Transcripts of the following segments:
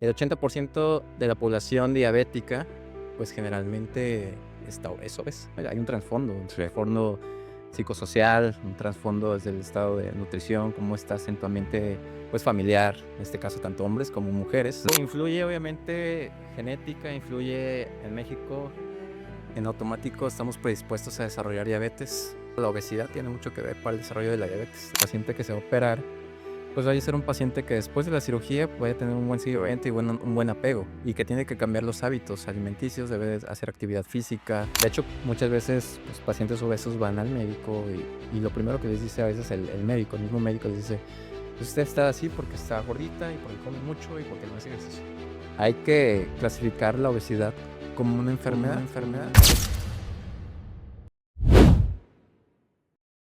El 80% de la población diabética, pues generalmente es obesa. Hay un Sí. trasfondo psicosocial, un trasfondo desde el estado de nutrición, cómo estás en tu ambiente, pues familiar, en este caso tanto hombres como mujeres. Influye obviamente genética, influye en México, en automático estamos predispuestos a desarrollar diabetes. La obesidad tiene mucho que ver para el desarrollo de la diabetes. El paciente que se va a operar pues vaya a ser un paciente que después de la cirugía puede tener un buen seguimiento y un buen apego y que tiene que cambiar los hábitos alimenticios, debe de hacer actividad física. De hecho, muchas veces los pacientes obesos van al médico y lo primero que les dice a veces el médico, el mismo médico les dice, pues usted está así porque está gordita y porque come mucho y porque no hace ejercicio. Hay que clasificar la obesidad como una enfermedad.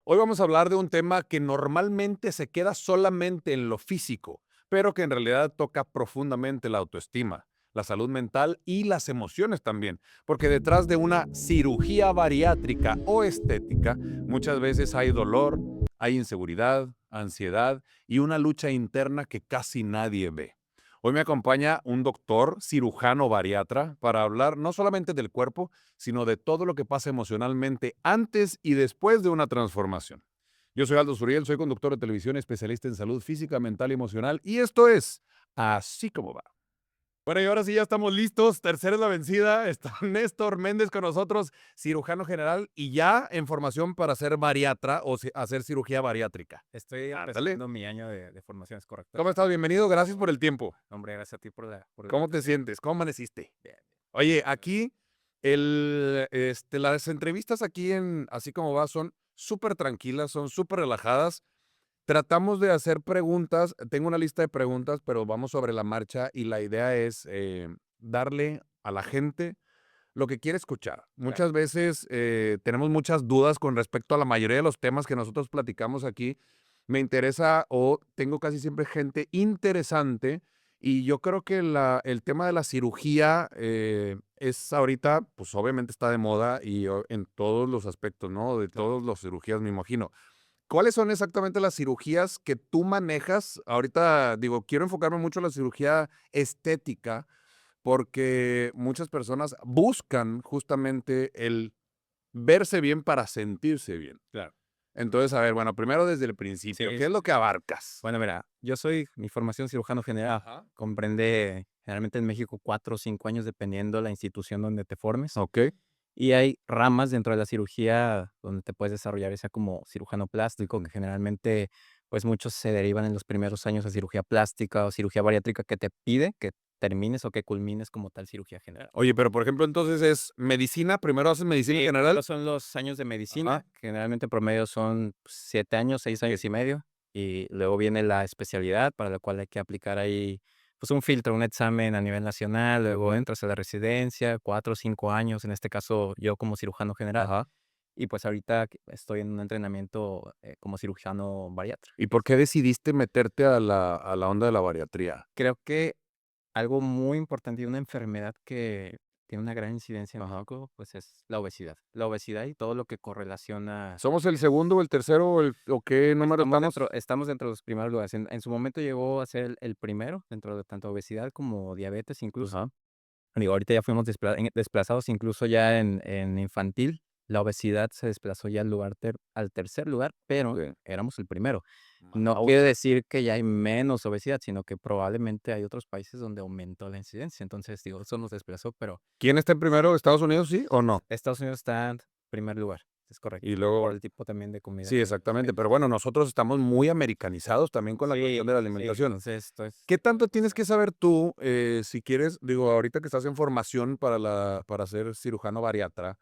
Hoy vamos a hablar de un tema que normalmente se queda solamente en lo físico, pero que en realidad toca profundamente la autoestima, la salud mental y las emociones también, porque detrás de una cirugía bariátrica o estética muchas veces hay dolor, hay inseguridad, ansiedad y una lucha interna que casi nadie ve. Hoy me acompaña un doctor cirujano bariatra para hablar no solamente del cuerpo, sino de todo lo que pasa emocionalmente antes y después de una transformación. Yo soy Aldo Suriel, soy conductor de televisión, especialista en salud física, mental y emocional, y esto es Así Como Va. Bueno, y ahora sí ya estamos listos. Tercera es la vencida. Está Néstor Méndez con nosotros, cirujano general y ya en formación para ser bariatra o hacer cirugía bariátrica. Estoy Ándale. empezando mi año de formación, es correcto. ¿Cómo estás? Bienvenido. Gracias por el tiempo. Hombre, gracias a ti por la ¿Cómo te invitación. sientes? ¿Cómo amaneciste? Bien. Oye, aquí las entrevistas aquí en Así Como Va son súper tranquilas, son súper relajadas. Tratamos de hacer preguntas. Tengo una lista de preguntas, pero vamos sobre la marcha y la idea es darle a la gente lo que quiere escuchar. Claro. Muchas veces tenemos muchas dudas con respecto a la mayoría de los temas que nosotros platicamos aquí. Me interesa o tengo casi siempre gente interesante y yo creo que el tema de la cirugía es ahorita, pues obviamente está de moda y en todos los aspectos, ¿no? De Claro. todas las cirugías, me imagino. ¿Cuáles son exactamente las cirugías que tú manejas? Ahorita digo, quiero enfocarme mucho en la cirugía estética porque muchas personas buscan justamente el verse bien para sentirse bien. Claro. Entonces, a ver, bueno, primero desde el Sí, principio, ¿qué es sí. lo que abarcas? Bueno, mira, mi formación cirujano general Ajá. comprende generalmente en México 4 o 5 años dependiendo la institución donde te formes. Ok. Y hay ramas dentro de la cirugía donde te puedes desarrollar, ya sea como cirujano plástico, que generalmente, pues muchos se derivan en los primeros años a cirugía plástica o cirugía bariátrica que te pide que termines o que culmines como tal cirugía general. Oye, pero por ejemplo, entonces es medicina, primero haces medicina Sí, general. primero son los años de Ajá. medicina, generalmente promedio son 7 años, 6 años y medio, y luego viene la especialidad, para la cual hay que aplicar ahí, pues, un filtro, un examen a nivel nacional, luego entras a la residencia, 4 o 5 años, en este caso, yo como cirujano general, Ajá. y pues ahorita estoy en un entrenamiento, como cirujano bariatra. ¿Y por qué decidiste meterte a la onda de la bariatría? Creo que algo muy importante y una enfermedad que tiene una gran incidencia en Ajá. México, pues, es la obesidad. La obesidad y todo lo que correlaciona. ¿Somos el segundo o el tercero o qué número estamos? Estamos dentro de los primeros lugares. En su momento llegó a ser el primero dentro de tanto obesidad como diabetes incluso. Ajá. Digo, ahorita ya fuimos desplazados incluso ya en infantil. La obesidad se desplazó ya al tercer lugar, pero Ok. éramos el primero. No quiere Ouch. decir que ya hay menos obesidad, sino que probablemente hay otros países donde aumentó la incidencia. Entonces, digo, eso nos desplazó, pero ¿Quién está en primero? ¿Estados Unidos, sí o no? Estados Unidos está en primer lugar, es correcto, Y por luego el tipo también de comida sí, que exactamente, pero ellos bueno, nosotros estamos muy americanizados también con la sí, cuestión de la sí, alimentación. entonces, esto es ¿Qué tanto tienes que saber tú, si quieres, digo, ahorita que estás en formación para ser cirujano bariatra,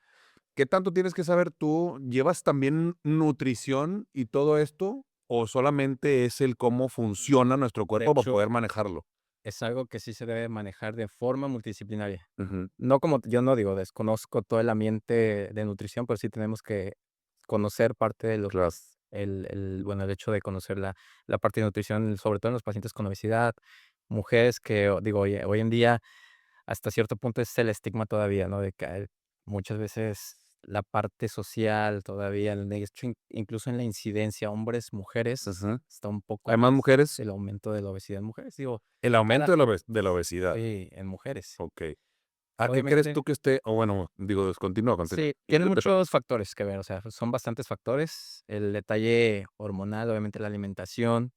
qué tanto tienes que saber tú? ¿Llevas también nutrición y todo esto? ¿O solamente es el cómo funciona nuestro de cuerpo para hecho, poder manejarlo? es algo que sí se debe manejar de forma multidisciplinaria. Ujú. No como yo no digo, desconozco todo el ambiente de nutrición, pero sí tenemos que conocer parte de lo que Claro. es el hecho de conocer la parte de nutrición, sobre todo en los pacientes con obesidad, mujeres que, digo, hoy en día, hasta cierto punto es el estigma todavía, ¿no? De que muchas veces la parte social todavía, de hecho, incluso en la incidencia hombres, mujeres, Ujú. está un poco ¿Hay más más mujeres? el aumento de la obesidad en mujeres, digo, El cada aumento de la obesidad. sí, en mujeres. Okey. ¿A qué crees Obviamente tú que esté? O bueno, digo, continúa, continúa. sí, tiene muchos factores que ver, o sea, son bastantes factores. El detalle hormonal, obviamente la alimentación,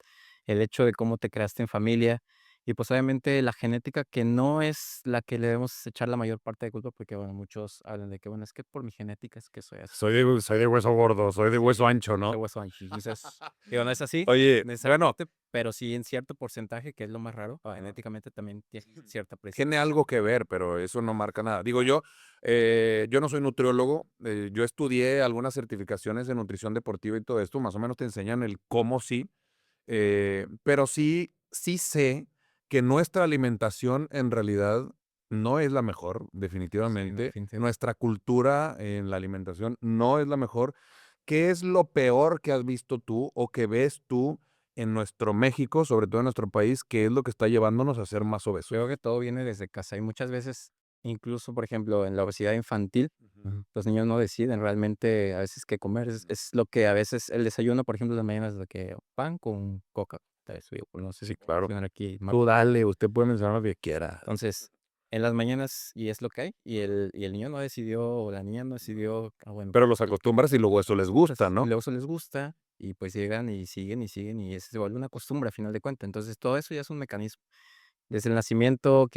el hecho de cómo te creaste en familia y pues obviamente la genética que no es la que le debemos echar la mayor parte de culpa porque bueno, muchos hablan de que bueno, es que por mi genética es que soy así. Soy de hueso gordo, soy de hueso ancho, De ¿no? hueso ancho. Entonces, digo, no es así Oye, bueno, necesariamente, pero sí en cierto porcentaje, que es lo más raro, genéticamente también tiene cierta tiene predisposición. algo que ver, pero eso no marca nada. Digo, yo no soy nutriólogo, yo estudié algunas certificaciones de nutrición deportiva y todo esto, más o menos te enseñan el cómo sí, pero sí sé que nuestra alimentación en realidad no es la mejor, Sí, no, definitivamente. definitivamente. Nuestra cultura en la alimentación no es la mejor. ¿Qué es lo peor que has visto tú o que ves tú en nuestro México, sobre todo en nuestro país, qué es lo que está llevándonos a ser más Creo obesos? que todo viene desde casa y muchas veces, incluso, por ejemplo, en la obesidad infantil, Ujú. los niños no deciden realmente a veces qué comer. Es lo que a veces el desayuno, por ejemplo, en las mañanas es de que pan con coca. Eso digo, pues, no sé si Sí, puedo claro. mencionar aquí Tú marcas. dale, usted puede mencionar lo que quiera. Entonces, en las mañanas y es lo que hay, y el niño no decidió o la niña no decidió, bueno, Pero los acostumbras y luego eso les gusta, y ¿no? luego eso les gusta y pues llegan y siguen y siguen y se vuelve una costumbre a final de cuentas. Entonces, todo eso ya es un mecanismo. Desde el nacimiento,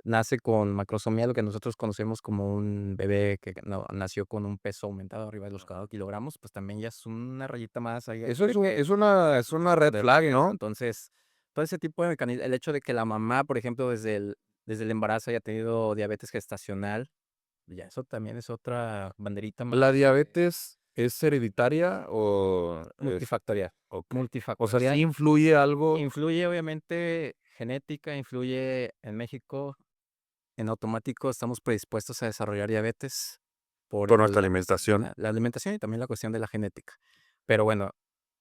nace con macrosomía, lo que nosotros conocemos como un bebé que nació con un peso aumentado arriba de los 4 kilogramos, pues también ya es una rayita más ahí Eso es una red de flag, riesgo. ¿no? Entonces, todo ese tipo de mecanismos, el hecho de que la mamá, por ejemplo, desde el embarazo haya tenido diabetes gestacional, ya eso también es otra banderita más ¿La de diabetes es hereditaria o es multifactorial, okey? O sea, ¿sí multifactorial. influye algo Influye, obviamente, genética, influye en México. En automático estamos predispuestos a desarrollar diabetes por por nuestra la cuestión de alimentación? la alimentación y también la cuestión de la genética. Pero bueno,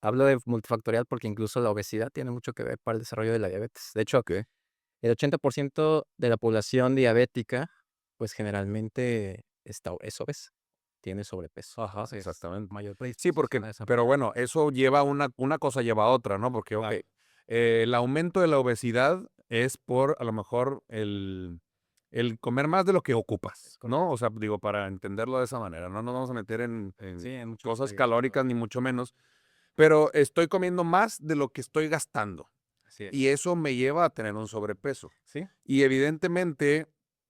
hablo de multifactorial porque incluso la obesidad tiene mucho que ver para el desarrollo de la diabetes. De hecho, Okey. el 80% de la población diabética, pues generalmente es obesa, tiene sobrepeso. Ajá, Entonces, exactamente. mayor Sí, porque predisposición a esa. pero bueno, eso lleva una cosa lleva a otra, ¿no? Porque, Claro, okey, el aumento de la obesidad es por, a lo mejor, el comer más de lo que ocupas, es ¿no? correcto. O sea, digo, para entenderlo de esa manera, no nos vamos a meter Sí, en en muchos cosas detalles, la verdad. calóricas, ni mucho menos, pero estoy comiendo más de lo que estoy gastando, Así es. y eso me lleva a tener un sobrepeso. Sí, Y evidentemente,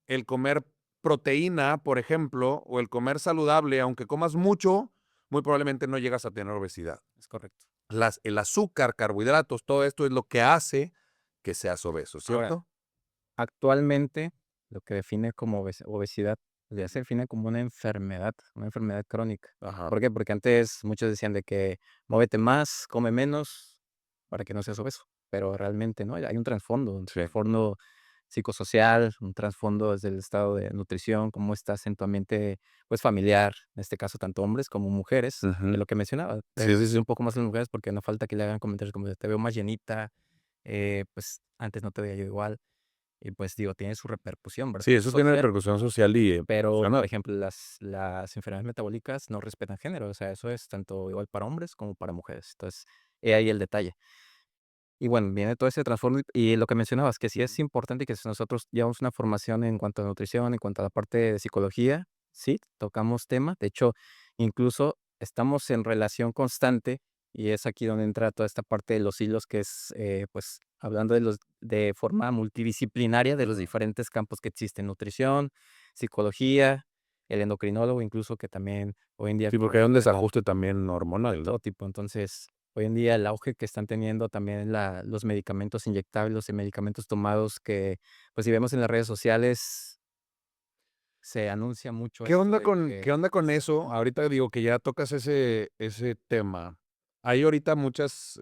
el comer proteína, por ejemplo, o el comer saludable, aunque comas mucho, muy probablemente no llegas a tener obesidad. es correcto. El azúcar, carbohidratos, todo esto es lo que hace que seas obeso, Ahora, ¿cierto? actualmente, lo que define como obesidad, pues, ya se Ujú. define como una enfermedad crónica. Ajá. ¿Por qué? Porque antes muchos decían de que muévete más, come menos, para que no seas obeso, pero realmente no, hay un Sí. trasfondo psicosocial, un trasfondo desde el estado de nutrición, cómo estás en tu ambiente, pues, familiar, en este caso, tanto hombres como mujeres, de Ujú. lo que mencionaba, Sí, sí, sí. un poco más las mujeres, porque no falta que le hagan comentarios como de: "Te veo más llenita, pues, antes no te veía yo igual". Y pues digo, tiene su repercusión, ¿verdad? Sí, eso tiene Social, repercusión social y pero, por emocional. ejemplo, las enfermedades metabólicas no respetan género, o sea, eso es tanto igual para hombres como para mujeres. Entonces, he ahí el detalle. Y bueno, viene todo ese trasfondo y lo que mencionabas, que sí Ujú. es importante que si nosotros llevamos una formación en cuanto a nutrición, en cuanto a la parte de psicología, sí, tocamos tema. De hecho, incluso estamos en relación constante y es aquí donde entra toda esta parte de los hilos, que es, pues, hablando de forma multidisciplinaria de los Ajá. diferentes campos que existen, nutrición, psicología, el endocrinólogo, incluso que también hoy en día Sí, porque hay un desajuste también de hormonal, ¿no? todo tipo. Entonces, hoy en día el auge que están teniendo también los medicamentos inyectables y medicamentos tomados que, pues si vemos en las redes sociales, se anuncia mucho ¿Qué esto onda de con que qué onda con eso? Ahorita digo que ya tocas ese tema. Hay ahorita muchas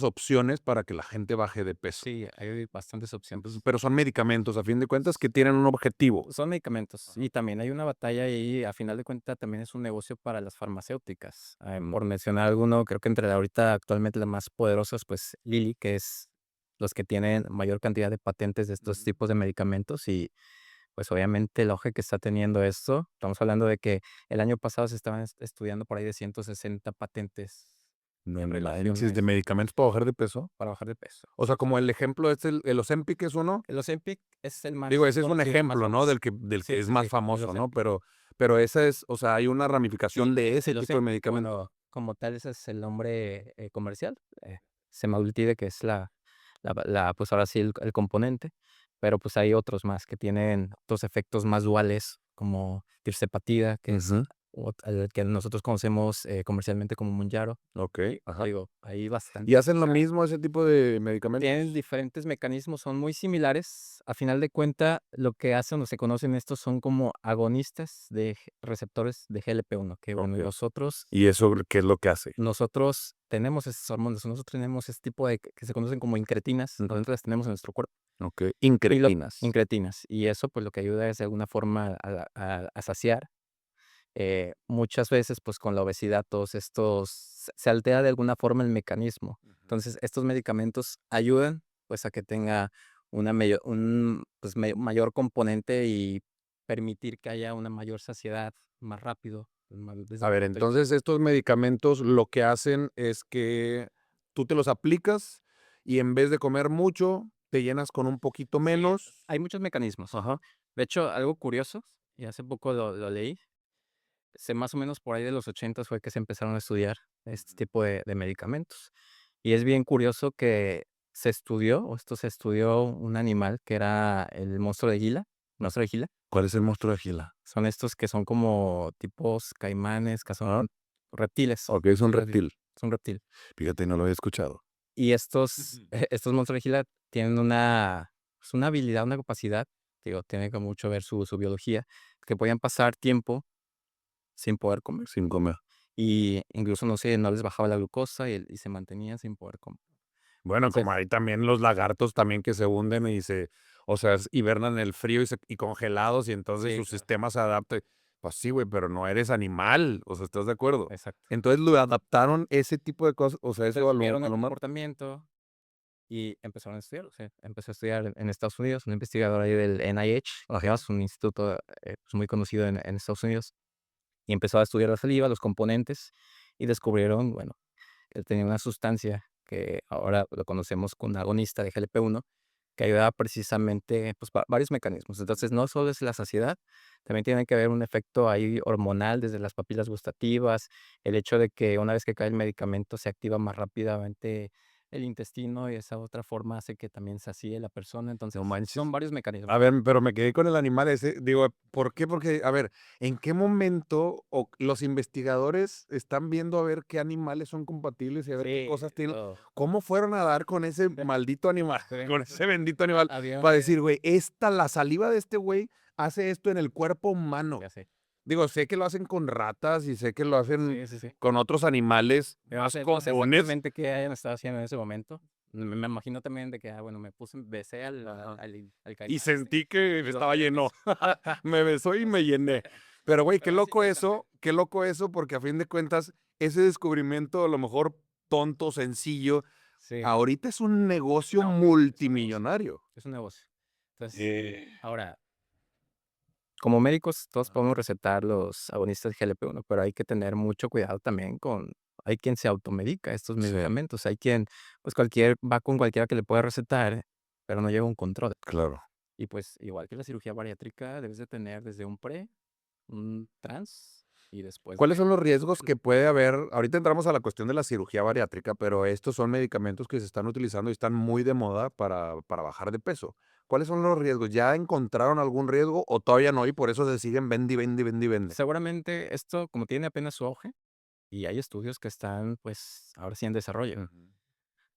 opciones para que la gente baje de peso. sí, hay bastantes Entonces, opciones. pero son medicamentos, a fin de cuentas, que tienen un objetivo. Son medicamentos Ajá. y también hay una batalla ahí, a final de cuentas también es un negocio para las farmacéuticas. Mm, Por mencionar alguno, creo que entre ahorita actualmente las más poderosas, pues Lilly, que es los que tienen mayor cantidad de patentes de estos ujú. tipos de medicamentos pues obviamente el auge que está teniendo esto, estamos hablando de que el año pasado se estaban estudiando por ahí de 160 patentes No en relación a manches, ¿de esto, medicamentos para bajar de peso? para bajar de peso. O sea, como el ejemplo es el Ozempic es uno. El Ozempic es el Digo, más ese es un conocido, el más ejemplo, ¿no? famoso. Del que Sí, es sí, más sí, el famoso, ¿no? Ozempic. Pero esa es, o sea, hay una ramificación Sí, de ese el tipo de Ozempic, que medicamentos. bueno, como tal, ese es el nombre, comercial, semaglutide, que es pues, ahora sí, el componente, pero, pues, hay otros más que tienen otros efectos más duales, como tirzepatida, que es Ujú. el que nosotros conocemos, comercialmente como Mounjaro. Okey, ajá. Digo, hay ¿Y bastante. hacen lo mismo ese tipo de Tienen medicamentos? diferentes mecanismos, son muy similares. A final de cuenta, lo que hacen o se conocen estos son como agonistas de receptores de GLP-1, que bueno, Okey. nosotros ¿Y eso qué es lo que hace? nosotros tenemos esas hormonas, nosotros tenemos este tipo de que se conocen como incretinas, Ujú. nosotros las tenemos en nuestro cuerpo. Okey, Y lo incretinas. incretinas, y eso, pues, lo que ayuda es de alguna forma a saciar. Muchas veces, pues, con la obesidad, todos estos se altera de alguna forma el mecanismo. Ujú. Entonces, estos medicamentos ayudan, pues, a que tenga una pues, mayor componente y permitir que haya una mayor saciedad más rápido, desde A el ver, punto de vista. entonces, estos medicamentos lo que hacen es que tú te los aplicas y en vez de comer mucho, te llenas con un poquito Sí, menos. hay muchos mecanismos. Ajá. De hecho, algo curioso, y hace poco lo leí, más o menos por ahí de los 80 fue que se empezaron a estudiar este Ujú. tipo de medicamentos. Y es bien curioso que esto se estudió un animal que era el monstruo de Gila, monstruo de Gila. ¿Cuál es el monstruo de Gila? Son estos que son como tipos caimanes, que son reptiles. Okey, es un Reptil, reptil. es un reptil. Fíjate, no lo había escuchado. Y estos, Ujú. estos monstruos de Gila tienen pues, una habilidad, una capacidad, digo, tiene que mucho ver su biología, que podían pasar tiempo sin poder comer. Sin comer. Y incluso, no les bajaba la glucosa y se mantenían sin poder comer. Bueno, como Entonces hay también los lagartos también que se hunden o sea, hibernan en el frío y congelados, y entonces sí, su claro. sistema se adapta. Pues sí, güey, pero no eres animal, o sea, ¿estás de acuerdo? Exacto. Entonces, lo adaptaron ese tipo de cosas, o sea, eso Entonces, vieron a el lo humano. comportamiento y empezaron a estudiarlo, o sea, empezó a estudiar en Estados Unidos, un investigador ahí del NIH, que Ajá. es un instituto, pues, muy conocido en Estados Unidos, y empezó a estudiar la saliva, los componentes, y descubrieron, bueno, que tenía una sustancia que ahora lo conocemos como un agonista de GLP-1, que ayudaba precisamente, pues, varios mecanismos. Entonces, no solo es la saciedad, también tiene que haber un efecto ahí hormonal desde las papilas gustativas, el hecho de que una vez que cae el medicamento se activa más rápidamente el intestino y esa otra forma hace que también sacie la persona. No Entonces, son manches. varios mecanismos. A ver, pero me quedé con el animal ese. Digo, ¿por qué? Porque, a ver, ¿en qué momento los investigadores están viendo a ver qué animales son compatibles y a ver qué Sí, cosas tienen? todo. ¿Cómo fueron a dar con ese maldito animal, Sí. con ese bendito animal, Había para decir, güey, la saliva de este güey hace esto en el cuerpo humano? ya sé. Digo, sé que lo hacen con ratas y sé que lo hacen Sí, sí, sí. con otros animales más No sé comunes. exactamente qué hayan estado haciendo en ese momento. Me imagino también de que, bueno, besé Ajá. al Y caimán este, sentí que y lo estaba jalé al lleno. piso. Me besó y No me sé, llené. Pero, güey, pero es interesante. qué loco eso, porque a fin de cuentas, ese descubrimiento, a lo mejor tonto, sencillo, Sí, ahorita es un negocio no, es un negocio, multimillonario. es un negocio. Entonces, Eh, ahora, como médicos, todos Ajá. podemos recetar los agonistas de GLP-1, pero hay que tener mucho cuidado también hay quien se automedica estos Sí, medicamentos, hay quien, pues, va con cualquiera que le pueda recetar, pero no lleva un control. claro. Y, pues, igual que la cirugía bariátrica, debes de tener desde un pre, un trans y después ¿Cuáles de son los riesgos que puede haber? Ahorita entramos a la cuestión de la cirugía bariátrica, pero estos son medicamentos que se están utilizando y están muy de moda para bajar de peso. ¿Cuáles son los riesgos? ¿Ya encontraron algún riesgo o todavía no y por eso se siguen vende y vende y vende y vende? seguramente esto, como tiene apenas su auge, y hay estudios que están, pues, ahora sí en desarrollo. Ujú.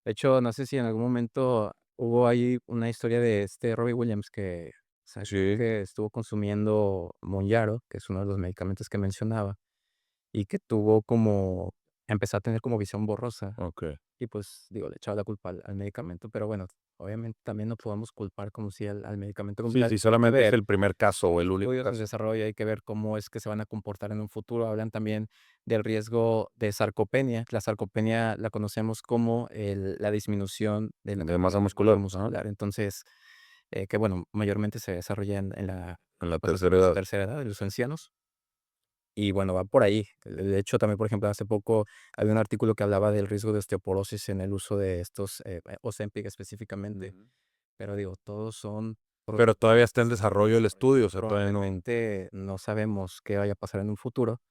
De hecho, no sé si en algún momento hubo ahí una historia de este Robbie Williams que sacó Sí, que estuvo consumiendo Mounjaro, que es uno de los medicamentos que mencionaba, y que empezó a tener como visión borrosa. okey. Y pues, digo, le echaba la culpa al medicamento, pero bueno, obviamente también no podemos culpar como si al medicamento como Sí, tal. sí, Hay que solamente es ver el primer caso o el único estudios en caso. desarrollo, hay que ver cómo es que se van a comportar en un futuro. Hablan también del riesgo de sarcopenia. La sarcopenia la conocemos como la disminución de la De masa masa muscular, ajá. muscular. Entonces, que bueno, mayormente se desarrolla en la En la pues, tercera edad. tercera edad, de los ancianos. Y bueno, va por ahí. De hecho, también, por ejemplo, hace poco había un artículo que hablaba del riesgo de osteoporosis en el uso de estos, Ozempic específicamente, Ujú. pero digo, todos son Pero todavía está en sí, desarrollo el estudio, o sea, todavía no. probablemente no sabemos qué vaya a pasar en un futuro,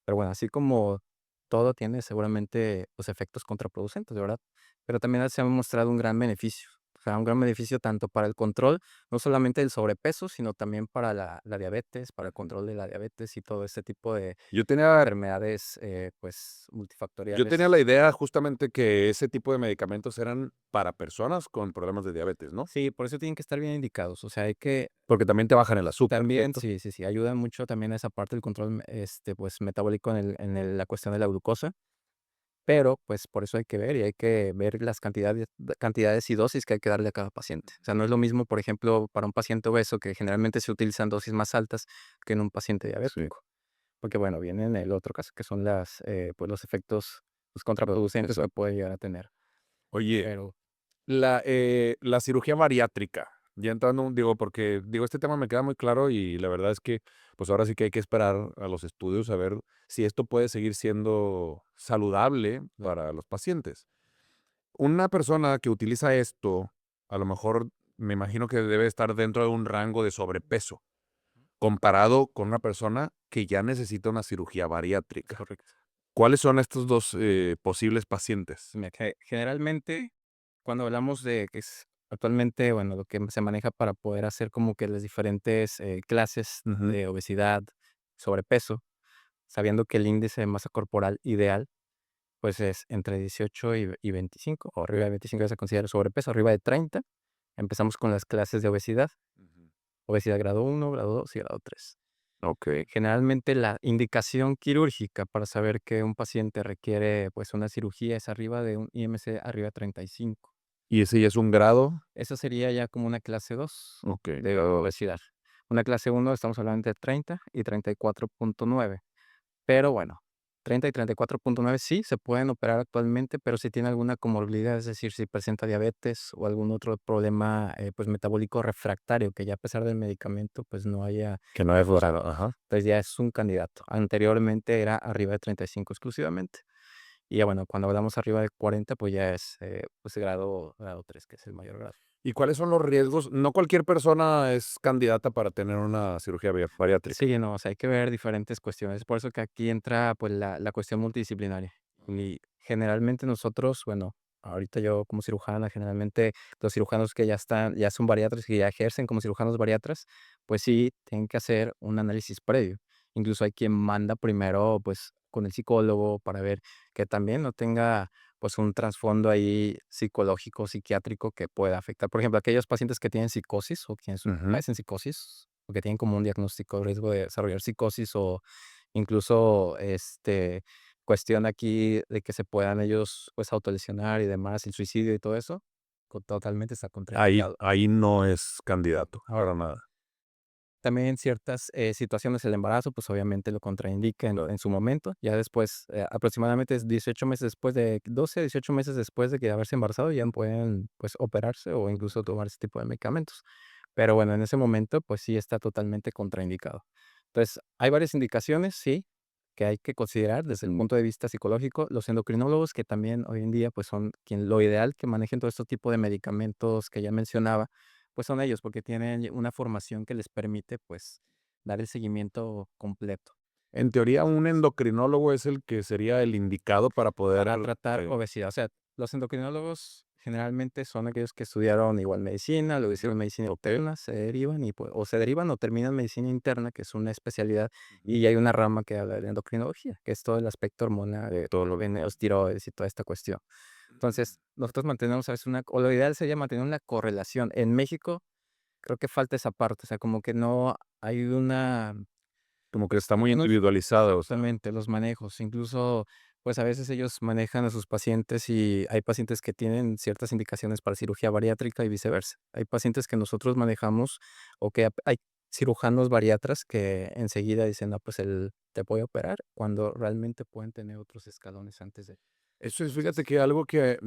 pero bueno, así como todo tiene seguramente, pues, efectos contraproducentes, ¿verdad? Pero también se ha mostrado un gran beneficio, o sea, un gran beneficio tanto para el control, no solamente del sobrepeso, sino también para la diabetes, para el Ujú. control de la diabetes y todo este tipo de Yo tenía enfermedades, pues, yo tenía multifactoriales. la idea justamente que ese tipo de medicamentos eran para personas con problemas de diabetes, ¿no? Sí, por eso tienen que estar bien indicados, o sea, hay que Porque también te bajan el azúcar, también ¿cierto? sí, sí, sí, ayuda mucho también a esa parte del control, pues, metabólico la cuestión de la glucosa. Pero, pues, por eso hay que ver, y hay que ver las cantidades y dosis que hay que darle a cada paciente. O sea, no es lo mismo, por ejemplo, para un paciente obeso, que generalmente se utilizan dosis más altas que en un paciente Sí. diabético. Porque, bueno, viene en el otro caso, que son pues, los efectos, pues, contraproducentes que puede llegar a tener. Oye, Pero la cirugía bariátrica, ya entrando, digo, porque, digo, este tema me queda muy claro y la verdad es que, pues, ahora sí que hay que esperar a los estudios a ver si esto puede seguir siendo saludable claro, para los pacientes. Una persona que utiliza esto, a lo mejor me imagino que debe estar dentro de un rango de sobrepeso, comparado con una persona que ya necesita una cirugía es bariátrica. correcto. ¿Cuáles son estos 2 posibles pacientes? Mira, generalmente, cuando hablamos de que es actualmente, bueno, lo que se maneja para poder hacer como que las diferentes, clases Ujú. de obesidad, sobrepeso, sabiendo que el índice de masa corporal ideal, pues, es entre 18 y 25, o arriba de 25 ya se considera sobrepeso, arriba de 30 empezamos con las clases de obesidad, Ujú. obesidad grado 1, grado 2 y grado 3. Okey. Generalmente, la indicación quirúrgica para saber que un paciente requiere, pues, una cirugía es arriba de un IMC arriba de 35. ¿Y ese ya es un grado? Eso sería ya como una clase 2 Okey, de grado 2. obesidad. Una clase 1 estamos hablando de 30 y 34.9. Pero bueno, 30 y 34.9 sí se pueden operar actualmente, pero si tiene alguna comorbilidad, es decir, si presenta diabetes o algún otro problema, pues, metabólico refractario, que ya a pesar del medicamento, pues, no haya Que no haya mejorado. funcionado, ajá. Entonces ya es un candidato. Anteriormente era arriba de 35 exclusivamente. Y ya bueno, cuando hablamos arriba de 40, pues ya es, pues, grado 3, que es el mayor grado. ¿Y cuáles son los riesgos? No cualquier persona es candidata para tener una cirugía bariátrica. Sí, no, o sea, hay que ver diferentes cuestiones. Por eso que aquí entra, pues, la cuestión multidisciplinaria. Y generalmente nosotros, bueno, ahorita yo como cirujana, generalmente los cirujanos que ya son bariatras, que ya ejercen como cirujanos bariatras, pues sí, tienen que hacer un análisis previo. Incluso hay quien manda primero, pues, con el psicólogo para ver que también no tenga, pues, un trasfondo ahí psicológico, psiquiátrico que pueda afectar. Por ejemplo, aquellos pacientes que tienen psicosis o quienes Ujú. padecen psicosis, o que tienen como un diagnóstico de riesgo de desarrollar psicosis o incluso, cuestión aquí de que se puedan ellos, pues, autolesionar y demás, el suicidio y todo eso, totalmente está Ahí contraindicado. ahí no es No. candidato, Ahora, para nada. también en ciertas, situaciones el embarazo, pues, obviamente lo contraindica en su momento. Ya después, aproximadamente es 18 meses después de 12 a 18 meses después de que haberse embarazado, ya pueden, pues, operarse o incluso tomar ese tipo de medicamentos. Pero bueno, en ese momento, pues sí está totalmente contraindicado. Entonces, hay varias indicaciones, sí, que hay que considerar desde el Mm. punto de vista psicológico. Los endocrinólogos, que también hoy en día, pues son quien lo ideal que manejen todo este tipo de medicamentos que ya mencionaba, pues son ellos, porque tienen una formación que les permite, pues, dar el seguimiento completo En teoría, un endocrinólogo es el que sería el indicado para poder, para tratar eh obesidad. O sea, los endocrinólogos generalmente son aquellos que estudiaron igual medicina, lo hicieron medicina interna, se derivan y pues, o se derivan o terminan medicina interna, que es una especialidad, Ujú. y hay una rama que habla de endocrinología, que es todo el aspecto hormonal, de todo lo Mm. de los tiroides y toda esta cuestión. Entonces, nosotros mantenemos a veces o lo ideal sería mantener una correlación. En México creo que falta esa parte, o sea, como que no hay una Como que está muy no es individualizado, o sea. exactamente, los manejos, incluso, pues, a veces ellos manejan a sus pacientes y hay pacientes que tienen ciertas indicaciones para cirugía bariátrica y viceversa. Hay pacientes que nosotros manejamos o que hay cirujanos bariatras que enseguida dicen: "No, pues, te voy a operar", cuando realmente pueden tener otros escalones antes de. Eso es, fíjate Entonces que algo que,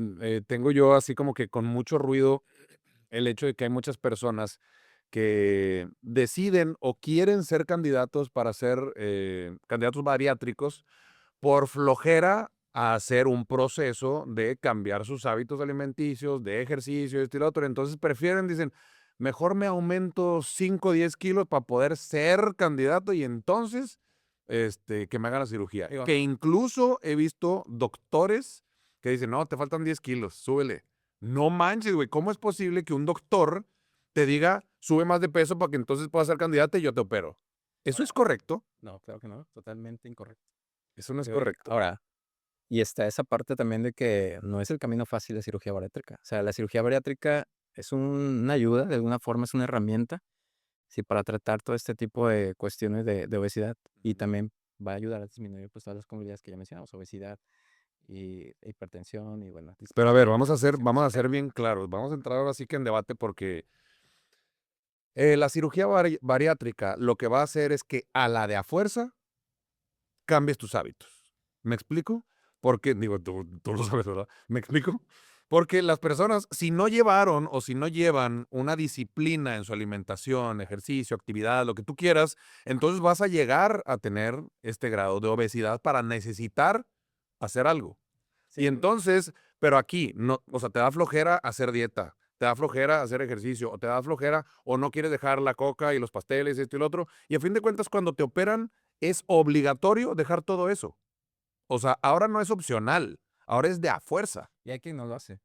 tengo yo así como que con mucho ruido, el hecho de que hay muchas personas que deciden o quieren ser candidatos para ser candidatos bariátricos por flojera a hacer un proceso de cambiar sus hábitos alimenticios, de ejercicio, esto y lo otro. Entonces prefieren, dicen, mejor me aumento 5 o 10 kilos para poder ser candidato y entonces que me hagan la cirugía. Digo, Que incluso he visto doctores que dicen, no, te faltan 10 kilos, súbele. No manches, güey, ¿cómo es posible que un doctor te diga, sube más de peso para que entonces puedas ser candidato y yo te opero? ¿Eso es correcto? no, claro que no, totalmente incorrecto. Eso no es Digo, correcto. ahora, y está esa parte también de que no es el camino fácil la cirugía bariátrica. O sea, la cirugía bariátrica es una ayuda, de alguna forma es una herramienta, sí, para tratar todo este tipo de cuestiones de obesidad y también va a ayudar a disminuir pues todas las comorbilidades que ya mencionamos, obesidad y hipertensión y bueno, Pero a ver, dislipidemia, vamos a ser bien claros. Vamos a entrar ahora sí que en debate porque la cirugía bariátrica lo que va a hacer es que a la de a fuerza cambies tus hábitos. ¿Me explico? Porque, digo, tú lo sabes, ¿verdad? ¿Me explico? Porque las personas, si no llevaron o si no llevan una disciplina en su alimentación, ejercicio, actividad, lo que tú quieras, entonces vas a llegar a tener este grado de obesidad para necesitar hacer algo. Y sí, entonces, pero aquí, no, o sea, te da flojera hacer dieta, te da flojera hacer ejercicio, o te da flojera, o no quieres dejar la coca y los pasteles, esto y lo otro. Y a fin de cuentas, cuando te operan, es obligatorio dejar todo eso. O sea, ahora no es opcional, ahora es de a fuerza. y hay quien no lo hace.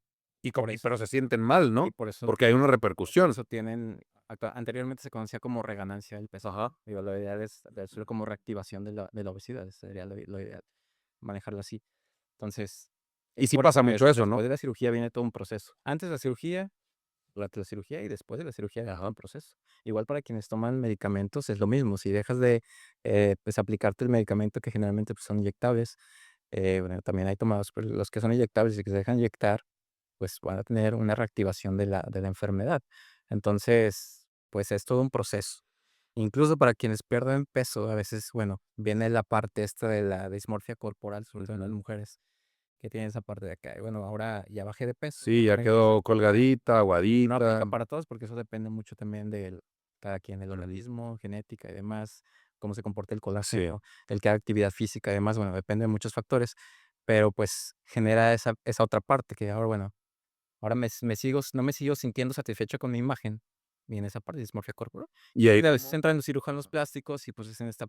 Como Por eso, pero se sienten mal, y ¿no? por eso, Porque hay una por repercusión. eso tienen, anteriormente se conocía como reganancia del peso. Ajá. Digo, lo ideal es hacerlo como reactivación de la obesidad, sería lo ideal, manejarlo así. Entonces, Y es sí por eso pasa que mucho eso, después ¿no? de la cirugía viene todo un proceso. Antes de la cirugía, durante la cirugía y después de la cirugía dejaba un proceso. Igual para quienes toman medicamentos es lo mismo. Si dejas de pues aplicarte el medicamento que generalmente pues, son inyectables, bueno, también hay tomados, pero los que son inyectables y que se dejan inyectar, pues van a tener una reactivación de la enfermedad. Entonces, pues es todo un proceso. Incluso para quienes pierden peso, a veces, bueno, viene la parte esta de la dismorfia corporal, sobre todo en las mujeres, que tienen esa parte de acá. Y bueno, ahora ya bajé de peso. Sí, ya quedó colgadita, No aplica aguadita. para todos porque eso depende mucho también de cada quien, el organismo, genética y demás, cómo se comporta el Sí. colágeno, el que haga actividad física y demás, bueno, depende de muchos factores, pero pues genera esa otra parte que ahora, bueno, ahora no me sigo sintiendo satisfecho con mi imagen, y en esa parte de dismorfia corporal. Y ahí A veces entran los cirujanos plásticos y pues hacen este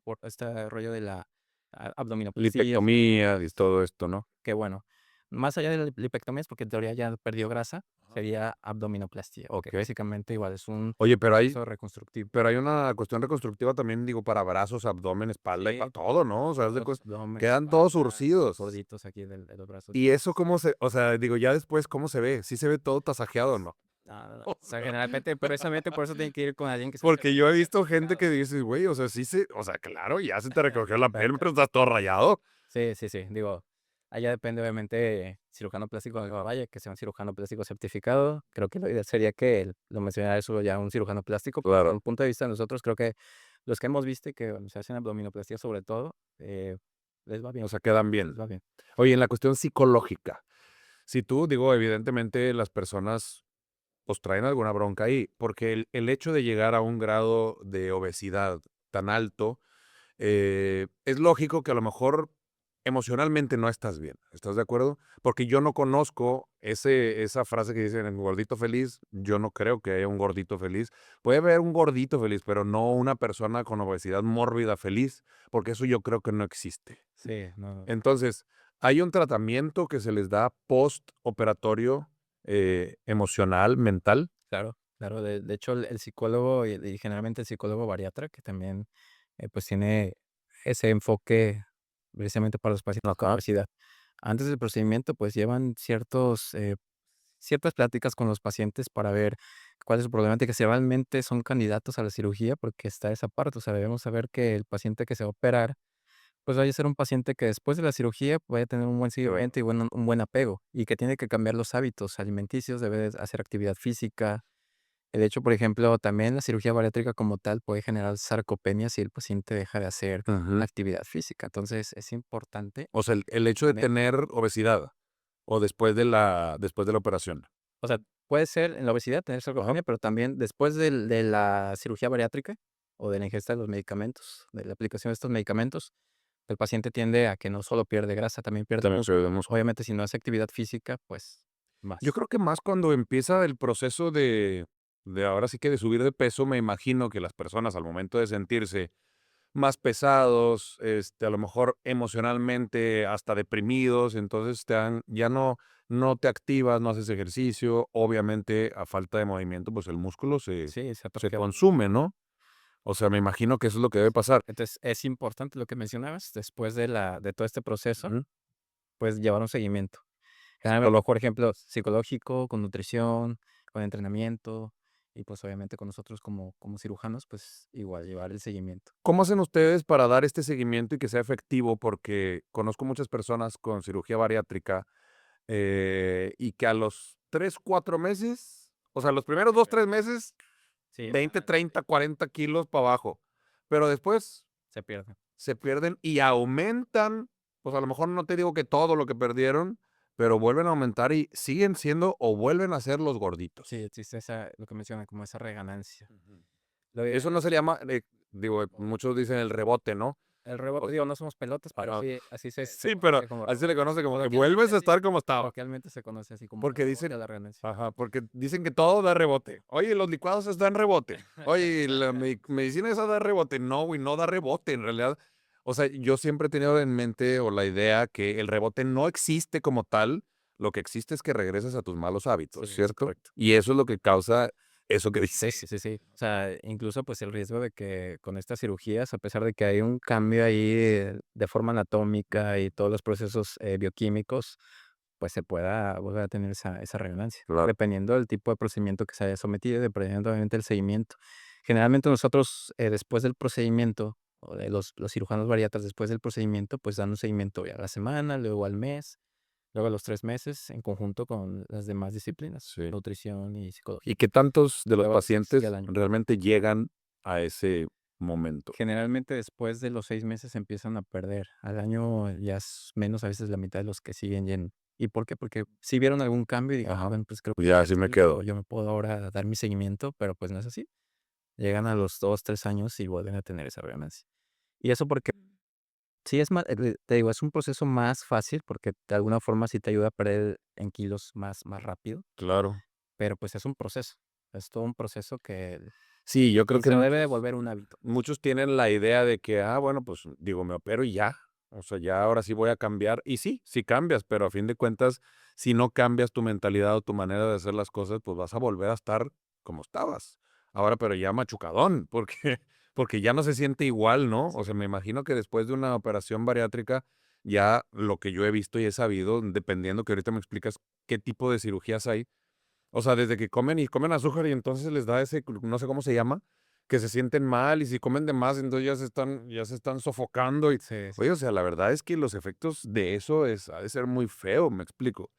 rollo de la abdominoplastia, lipectomía y todo esto, ¿no? que bueno, más allá de la lipectomía, es porque en teoría ya perdió grasa, sería abdominoplastia, que Okey. básicamente igual es un Oye, proceso reconstructivo. pero hay una cuestión reconstructiva también, digo, para brazos, abdomen, espalda y para Sí, todo, ¿no? O sea, haz de todos, cuen abdomen, quedan todos espalda, los surcidos. gorditos aquí de los brazos. Y eso cómo se o sea, digo, ya después, ¿cómo se ve? ¿Sí se ve todo tasajeado o no? No, no, no. O sea, generalmente, precisamente por eso tiene que ir con alguien que Porque yo he visto gente que dice: "Güey, o sea, o sea, claro, ya se te recogió la piel, pero estás todo rayado". Sí, sí, sí. Digo, allá depende obviamente cirujano plástico que vaya, que sea un cirujano plástico certificado. Creo que lo ideal sería que lo mencionara eso ya un cirujano plástico. Desde Claro. un punto de vista de nosotros, creo que los que hemos visto y que bueno, se hacen abdominoplastia sobre todo, les va O bien, sea, quedan les bien. va bien. Oye, en la cuestión psicológica, si tú, digo, evidentemente las personas, pues, traen alguna bronca ahí, porque el hecho de llegar a un grado de obesidad tan alto, es lógico que a lo mejor emocionalmente no estás bien, ¿estás de acuerdo? Porque yo no conozco esa frase que dicen: "El gordito feliz", yo no creo que haya un gordito feliz. Puede haber un gordito feliz, pero no una persona con obesidad mórbida feliz, porque eso yo creo que no existe. Sí, no, Entonces, hay un tratamiento que se les da postoperatorio, emocional, mental. claro, claro. De hecho, el psicólogo y generalmente el psicólogo bariatra, que también pues tiene ese enfoque precisamente para los pacientes con obesidad. Antes del procedimiento, pues llevan ciertas pláticas con los pacientes para ver cuál es su problemática, si realmente son candidatos a la cirugía, porque está esa parte, o sea, debemos saber que el paciente que se va a operar, pues vaya a ser un paciente que después de la cirugía puede tener un buen seguimiento y un buen apego, y que tiene que cambiar los hábitos alimenticios, debe de hacer actividad física. De hecho, por ejemplo, también la cirugía bariátrica como tal puede generar sarcopenia si el paciente deja de hacer Ujú. actividad física. Entonces, es importante O sea, el hecho de tener, tener obesidad o después de la operación. o sea, puede ser en la obesidad, tener Ajá. sarcopenia, pero también después de la cirugía bariátrica o de la ingesta de los medicamentos, de la aplicación de estos medicamentos, el paciente tiende a que no solo pierde grasa, también pierde También músculo. perdemos. Obviamente, si no hace actividad física, pues Yo más. creo que más cuando empieza el proceso de ahora sí que de subir de peso, me imagino que las personas al momento de sentirse más pesados, a lo mejor emocionalmente hasta deprimidos, entonces ya no te activas, no haces ejercicio, obviamente a falta de movimiento, pues el músculo Sí, se se atrofia. consume, ¿no? O sea, me imagino que eso es lo que debe pasar. Entonces, es importante lo que mencionabas, después de todo este proceso, Ujú. pues llevar un seguimiento. Generalmente, Psicólogo. por ejemplo, psicológico, con nutrición, con entrenamiento y, pues, obviamente con nosotros como cirujanos, pues, igual llevar el seguimiento. ¿Cómo hacen ustedes para dar este seguimiento y que sea efectivo? Porque conozco muchas personas con cirugía bariátrica y que a los 3 4 meses, o sea, los primeros 2 3 meses, Sí, 20 30 40 kilos para abajo, pero después se pierde. se pierden y aumentan, pues a lo mejor no te digo que todo lo que perdieron, pero vuelven a aumentar y siguen siendo o vuelven a ser los Sí, gorditos. existe lo que mencionan, como esa reganancia. Ujú. Lo ideal Eso no se llama, digo, muchos dicen el rebote, ¿no? el rebote, O digo, no somos pelotas, pero ajá. sí, así se Sí, pero conoce como así se le rebote. conoce como que vuelves Coloquialmente a sí, estar como estaba. coloquialmente se conoce así como Porque rebote a dicen la reganancia. ajá, porque dicen que todo da rebote. Oye, los licuados dan rebote. Oye, la medicina esa da rebote. No, güey, no da rebote, en realidad. O sea, yo siempre he tenido en mente o la idea que el rebote no existe como tal. Lo que existe es que regresas a tus malos hábitos, Sí, es ¿cierto? correcto. Y eso es lo que causa eso que Sí, dices. sí, sí. O sea, incluso, pues, el riesgo de que con estas cirugías, a pesar de que hay un cambio ahí de forma anatómica y todos los procesos, bioquímicos, pues, se pueda volver a tener esa reganancia, Claro. dependiendo del tipo de procedimiento que se haya sometido y dependiendo, obviamente, del seguimiento. Generalmente nosotros, después del procedimiento, o de los cirujanos bariatras después del procedimiento, pues, dan un seguimiento ya a la semana, luego al mes, luego a los 3 meses, en conjunto con las demás disciplinas, Sí. nutrición y psicología. ¿Y qué tantos de los Luego sigue pacientes al año. realmente llegan a ese momento? Generalmente después de los 6 meses empiezan a perder. Al año ya es menos, a veces la mitad de los que siguen yendo. ¿Y por qué? Porque si vieron algún cambio y digo: "Ah, Ajá. bueno, pues creo Pues que ya ya así me estoy quedo. listo, yo me puedo ahora dar mi seguimiento", pero pues no es así. Llegan a los 2 3 años y vuelven a tener esa reganancia. Y eso porque sí es más, te digo, es un proceso más fácil porque de alguna forma sí te ayuda a perder en kilos más rápido, Claro. pero pues es un proceso. Es todo un proceso que Sí, yo creo y que se debe de muchos volver un hábito. muchos tienen la idea de que, bueno, pues, digo, me opero y ya. O sea, ya ahora sí voy a cambiar. Y sí, sí cambias, pero a fin de cuentas, si no cambias tu mentalidad o tu manera de hacer las cosas, pues vas a volver a estar como estabas. Ahora, pero ya machucadón, porque porque ya no se siente igual, ¿no? O sea, me imagino que después de una operación bariátrica, ya lo que yo he visto y he sabido, dependiendo que ahorita me explicas qué tipo de cirugías hay, o sea, desde que comen y comen azúcar y entonces les da ese, no sé cómo se llama, que se sienten mal y si comen de más, entonces ya se están sofocando y, Sí, sí, oye, o sea, la verdad es que los efectos de eso ha de ser muy feo, me explico.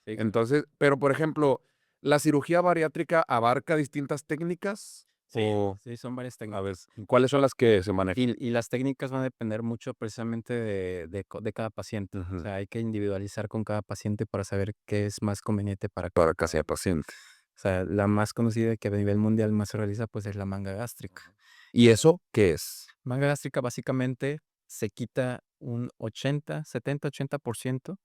sí, claro. Entonces, pero por ejemplo, ¿la cirugía bariátrica abarca distintas técnicas? Sí, O, sí, son varias a ver, técnicas. ¿cuáles son las que se manejan? Y las técnicas van a depender mucho precisamente de cada paciente. O Ujú. sea, hay que individualizar con cada paciente para saber qué es más conveniente para Para cada cada uno. paciente. O sea, la más conocida que a nivel mundial más se realiza, pues, es la manga gástrica. ¿Y eso qué es? Manga gástrica básicamente se quita un 70, 80%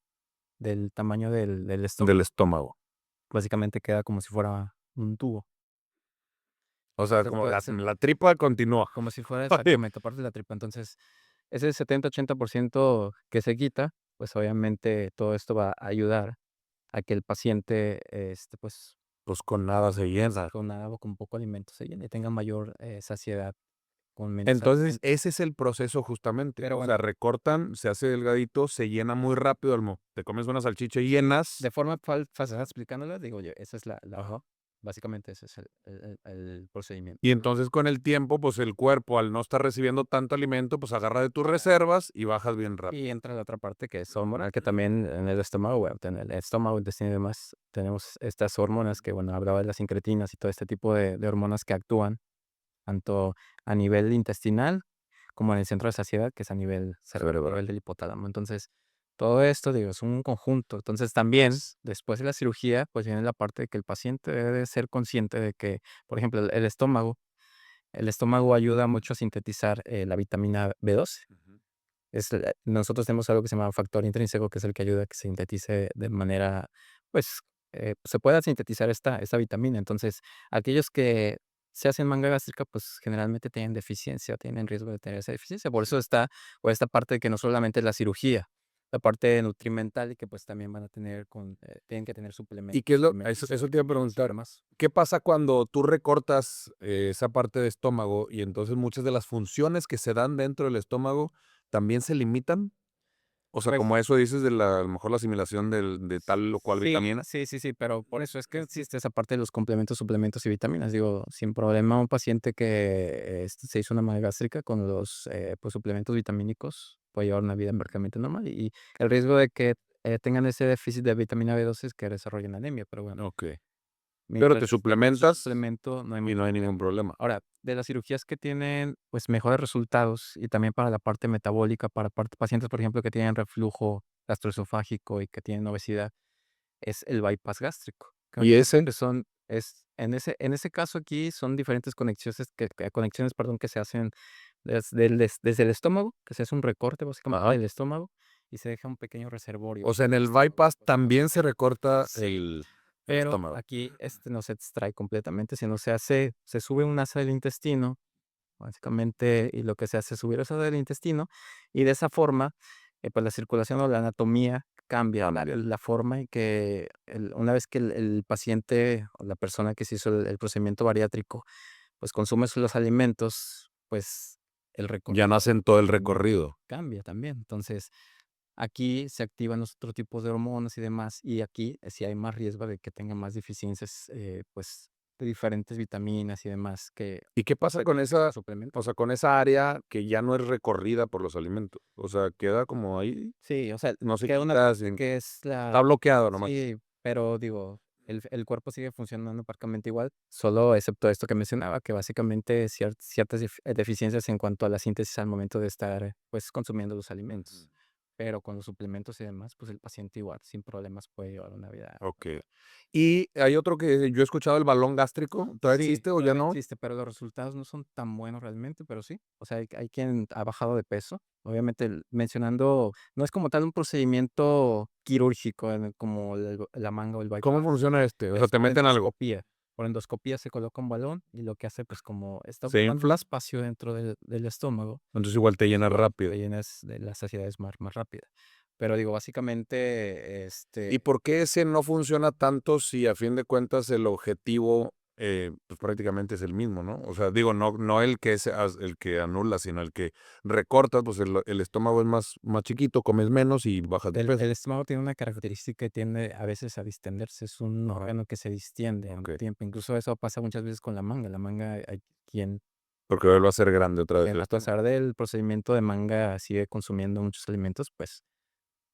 del tamaño del Del estómago. estómago. Básicamente queda como si fuera un tubo. O sea, Se como puede se la tripa continúa. Como si fuera exactamente parte de la tripa. Entonces, ese 70, 80% que se quita, pues, obviamente, todo esto va a ayudar a que el paciente, pues, Pues con nada se llena. con nada o con poco alimento se llene y tenga mayor, saciedad con menos Entonces, alimento. ese es el proceso justamente. Pero O bueno, sea, recortan, se hace delgadito, se llena muy rápido te comes una salchicha y llenas. de forma fácil explicándola, digo yo, esa es la Ajá. básicamente ese es el procedimiento. Y entonces con el tiempo, pues el cuerpo, al no estar recibiendo tanto alimento, pues agarra de tus reservas y bajas bien rápido. Y entra la otra parte que es hormonal, que también en el estómago, bueno, en el estómago, intestino y demás, tenemos estas hormonas que, bueno, hablaba de las incretinas y todo este tipo de hormonas que actúan tanto a nivel intestinal como en el centro de saciedad, que es a nivel cerebral, a Cerebral. nivel del hipotálamo. Entonces, Todo esto, digo, es un conjunto. Entonces, también, después de la cirugía, pues, viene la parte de que el paciente debe de ser consciente de que, por ejemplo, el estómago ayuda mucho a sintetizar, la vitamina B12. Ujú. Nosotros tenemos algo que se llama factor intrínseco, que es el que ayuda a que se sintetice de manera, pues, se pueda sintetizar esta vitamina. Entonces, aquellos que se hacen manga gástrica, pues, generalmente tienen deficiencia, tienen riesgo de tener esa deficiencia. Por eso Sí. está, por esta parte de que no solamente es la cirugía, la parte nutrimental y que, pues, también van a tener tienen que tener ¿Y qué es suplementos lo eso te iba a y preguntar, demás. qué pasa cuando tú recortas, esa parte de estómago y entonces muchas de las funciones que se dan dentro del estómago también se limitan? O sea, Pues como eso dices de la a lo mejor la asimilación de tal o cual sí, vitamina. sí, sí, sí, pero por eso es que existe esa parte de los complementos, suplementos y vitaminas. Digo, sin problema, un paciente que, se hizo una manga gástrica con los, pues, suplementos vitamínicos puede llevar una vida perfectamente normal, y el riesgo de que, tengan ese déficit de vitamina B12 es que desarrollen anemia, pero bueno, Okey. Pero te mientras tengan su suplementas suplemento, no hay y no mucho hay problema. ningún problema. Ahora, de las cirugías que tienen, pues, mejores resultados y también para la parte metabólica, para pacientes, por ejemplo, que tienen reflujo gastroesofágico y que tienen obesidad, es el bypass gástrico, ¿Y ese? que son es en ese caso aquí son diferentes conexiones, perdón, que se hacen desde el estómago, que se hace un recorte básicamente Ajá. del estómago y se deja un pequeño reservorio O sea, en del el estómago bypass después de la también se recorta sí, el pero estómago. aquí, no se extrae completamente, sino se sube un asa del intestino, básicamente, y lo que se hace es subir esa del intestino, y de esa forma, pues, la circulación o la anatomía cambia, la forma y que una vez que el paciente o la persona que se hizo el procedimiento bariátrico, pues, consume los alimentos, pues, el Ya no recorrido hacen todo el también recorrido. cambia también. Entonces, aquí se activan los otros tipos de hormonas y demás, y aquí sí hay más riesgo de que tenga más deficiencias, pues, de diferentes vitaminas y demás que ¿Y qué pasa con esa, suplementos. o sea, con esa área que ya no es recorrida por los alimentos? O sea, queda como ahí, Sí, o sea, no se queda una quita parte sin que es está bloqueado nomás. sí, pero digo, el cuerpo sigue funcionando prácticamente igual, solo excepto esto que mencionaba, que básicamente ciertas deficiencias en cuanto a la síntesis al momento de estar, pues, consumiendo los Ujú. alimentos. Pero con los suplementos y demás, pues, el paciente igual, sin problemas, puede llevar una vida Okey. normal. Y hay otro que yo he escuchado, el balón gástrico, ¿todavía Sí, existe o ya todavía no? existe, pero los resultados no son tan buenos realmente, pero sí. O sea, hay quien ha bajado de peso. Obviamente, mencionando, no es como tal un procedimiento quirúrgico como la manga o el ¿Cómo bypass, funciona este? O sea, es ¿te por meten algo? endoscopía. Por endoscopía se coloca un balón y lo que hace, pues como está ¿Se ocupando un infla? espacio dentro del estómago, Entonces igual te pues llenas igual rápido. te llenas de las saciedades más rápida. Pero digo, básicamente, ¿Y por qué ese no funciona tanto si a fin de cuentas el objetivo, pues, prácticamente es el mismo, ¿no? O sea, digo, no el que el que anula, sino el que recortas, pues, el estómago es más chiquito, comes menos y bajas de el peso. estómago tiene una característica que tiende a veces a distenderse, es un órgano que se distiende en el Okey, tiempo. Incluso eso pasa muchas veces con la manga. La manga, hay quien, porque vuelve a ser grande otra vez el a estómago. pesar del procedimiento de manga, sigue consumiendo muchos alimentos, pues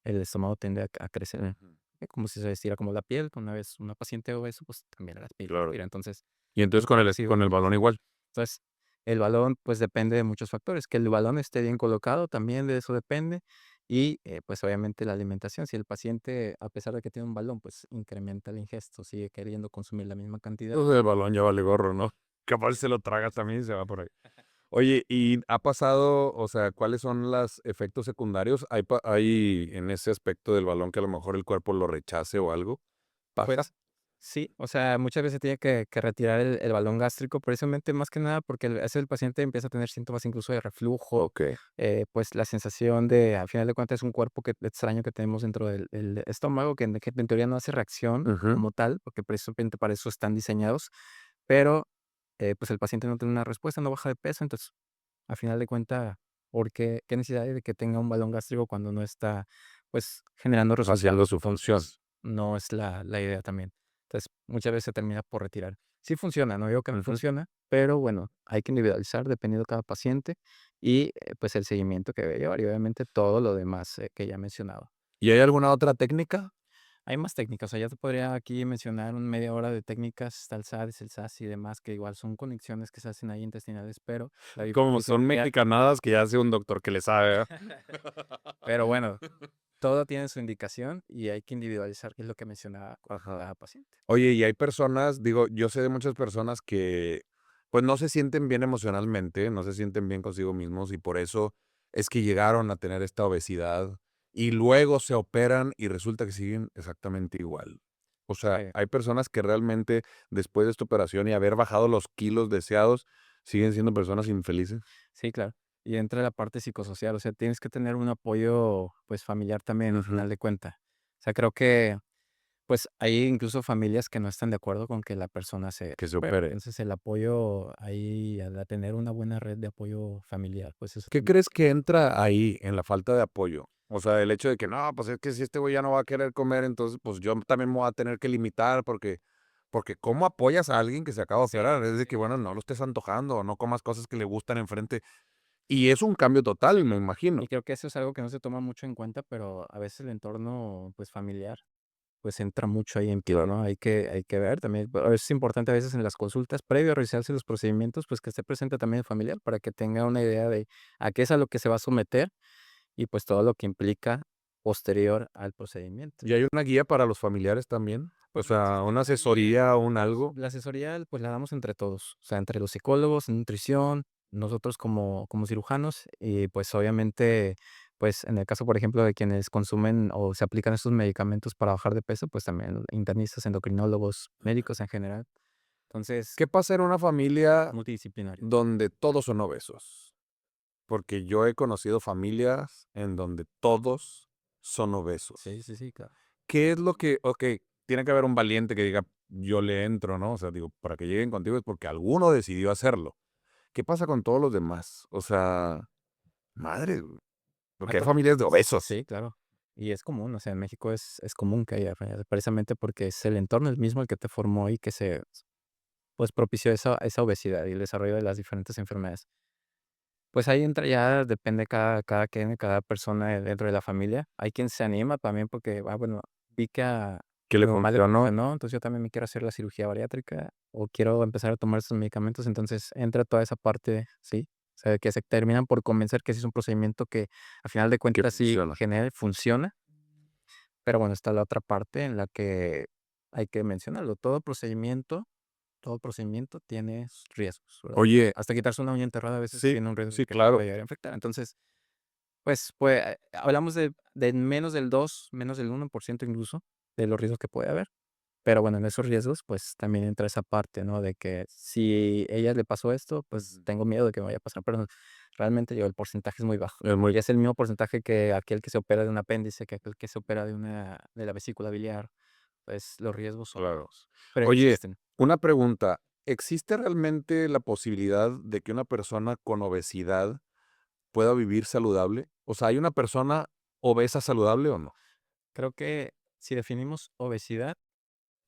el estómago tiende a crecer, Ujú. como si se estira como la piel. Una vez una paciente obeso, pues también la piel se Claro. estira. Entonces, Y el entonces cuerpo sigue con el balón igual. entonces, el balón, pues, depende de muchos factores, que el balón esté bien colocado, también de eso depende, y, pues, obviamente la alimentación. Si el paciente, a pesar de que tiene un balón, pues, incrementa el ingesto, sigue queriendo consumir la misma cantidad. Entonces el balón ya vale gorro, ¿no? Capaz se lo traga también y se va por ahí. Oye, ¿y ha pasado, o sea, cuáles son los efectos secundarios? ¿Hay en ese aspecto del balón que a lo mejor el cuerpo lo rechace o algo? ¿Baja? Pues, sí, o sea, muchas veces tiene que retirar el balón gástrico, precisamente, más que nada, porque el paciente empieza a tener síntomas incluso de reflujo, Okey. pues, la sensación de, al final de cuentas, es un cuerpo extraño que tenemos dentro del estómago, que en teoría no hace reacción Ujú. como tal, porque precisamente para eso están diseñados, pero, pues, el paciente no tiene una respuesta, no baja de peso. Entonces, a final de cuentas, ¿qué necesidad hay de que tenga un balón gástrico cuando no está, pues, generando Haciendo resultados? su función. Entonces, no es la idea también. Entonces, muchas veces se termina por retirar. Sí funciona, no digo que no Ujú. funciona, pero bueno, hay que individualizar dependiendo de cada paciente y, pues, el seguimiento que debe llevar y obviamente todo lo demás, que ya he mencionado. ¿Y hay alguna otra técnica? Hay más técnicas, o sea, ya te podría aquí mencionar un media hora de técnicas, está el SADS, el SAS y demás, que igual son conexiones que se hacen ahí intestinales, pero la Como son diferencia mexicanadas que ya hace un doctor que le sabe, ¿verdad? pero bueno, todo tiene su indicación y hay que individualizar, que es lo que mencionaba con Ajá. cada paciente. Oye, y hay personas, digo, yo sé de muchas personas que, pues, no se sienten bien emocionalmente, no se sienten bien consigo mismos y por eso es que llegaron a tener esta obesidad y luego se operan y resulta que siguen exactamente igual. O sea, Sí, hay personas que realmente después de esta operación y haber bajado los kilos deseados, siguen siendo personas infelices. sí, claro. Y entra la parte psicosocial, o sea, tienes que tener un apoyo, pues, familiar también, al Ujú. final de cuentas. O sea, creo que, pues, hay incluso familias que no están de acuerdo con que la persona se Que se opere. opere. Entonces, el apoyo ahí, al tener una buena red de apoyo familiar, pues, eso ¿Qué también. crees que entra ahí en la falta de apoyo? O sea, el hecho de que no, pues es que si este güey ya no va a querer comer, entonces pues yo también me voy a tener que limitar porque ¿cómo apoyas a alguien que se acaba de Sí, operar? Es de que, bueno, no lo estés antojando o no comas cosas que le gustan enfrente. Y es un cambio total, me imagino. y creo que eso es algo que no se toma mucho en cuenta, pero a veces el entorno, pues, familiar, pues, entra mucho ahí en juego, ¿no? Hay que ver también, es importante a veces en las consultas, previo a realizarse los procedimientos, pues, que esté presente también el familiar para que tenga una idea de a qué es a lo que se va a someter y, pues, todo lo que implica posterior al procedimiento. ¿Y hay una guía para los familiares también? O Pues, no sea, existe una una guía. asesoría, un algo. La asesoría, pues, la damos entre todos, o sea, entre los psicólogos, nutrición, nosotros como cirujanos y, pues, obviamente, pues, en el caso, por ejemplo, de quienes consumen o se aplican estos medicamentos para bajar de peso, pues, también internistas, endocrinólogos, médicos en general. Entonces, ¿Qué pasa en una familia multidisciplinario. donde todos son obesos? Porque yo he conocido familias en donde todos son Sí, obesos. sí, sí, claro. ¿Qué es lo que okey, tiene que haber un valiente que diga: "Yo le entro", ¿no? O sea, digo, para que lleguen contigo es porque alguno decidió hacerlo. ¿Qué pasa con todos los demás? O sea, madre, güey, Ah, porque hay familias de obesos. sí, claro. Y es común, o sea, en México es común que haya, precisamente porque es el entorno el mismo el que te formó y que pues, propició esa obesidad y el desarrollo de las diferentes enfermedades. Pues, ahí entra ya, depende cada quien, cada persona dentro de la familia. Hay quien se anima también porque, bueno, vi que a ¿Qué le mi mamá le funcionó? funcionó, entonces yo también me quiero hacer la cirugía bariátrica o quiero empezar a tomar estos medicamentos, entonces entra toda esa parte, sí, o sea, que se terminan por convencer que sí es un procedimiento que, a final de Que cuentas, sí funciona. funciona, pero bueno, está la otra parte en la que hay que mencionarlo. Todo procedimiento tiene riesgos, ¿verdad? Oye, Hasta quitarse una uña enterrada a veces sí, tiene un riesgo sí, que te claro. puede llegar a infectar. Entonces, pues, hablamos de menos del 1% incluso, de los riesgos que puede haber. Pero bueno, en esos riesgos, pues, también entra esa parte, ¿no? De que si ella le pasó esto, pues, Ujú. tengo miedo de que me vaya a pasar, pero realmente, el porcentaje es muy bajo. Es muy Y es el mismo porcentaje que aquel que se opera de un apéndice, que aquel que se opera de la vesícula biliar, pues, los riesgos son claro. bajos, pero Oye, existen. una pregunta, ¿existe realmente la posibilidad de que una persona con obesidad pueda vivir saludable? O sea, ¿hay una persona obesa saludable o no? Creo que si definimos obesidad,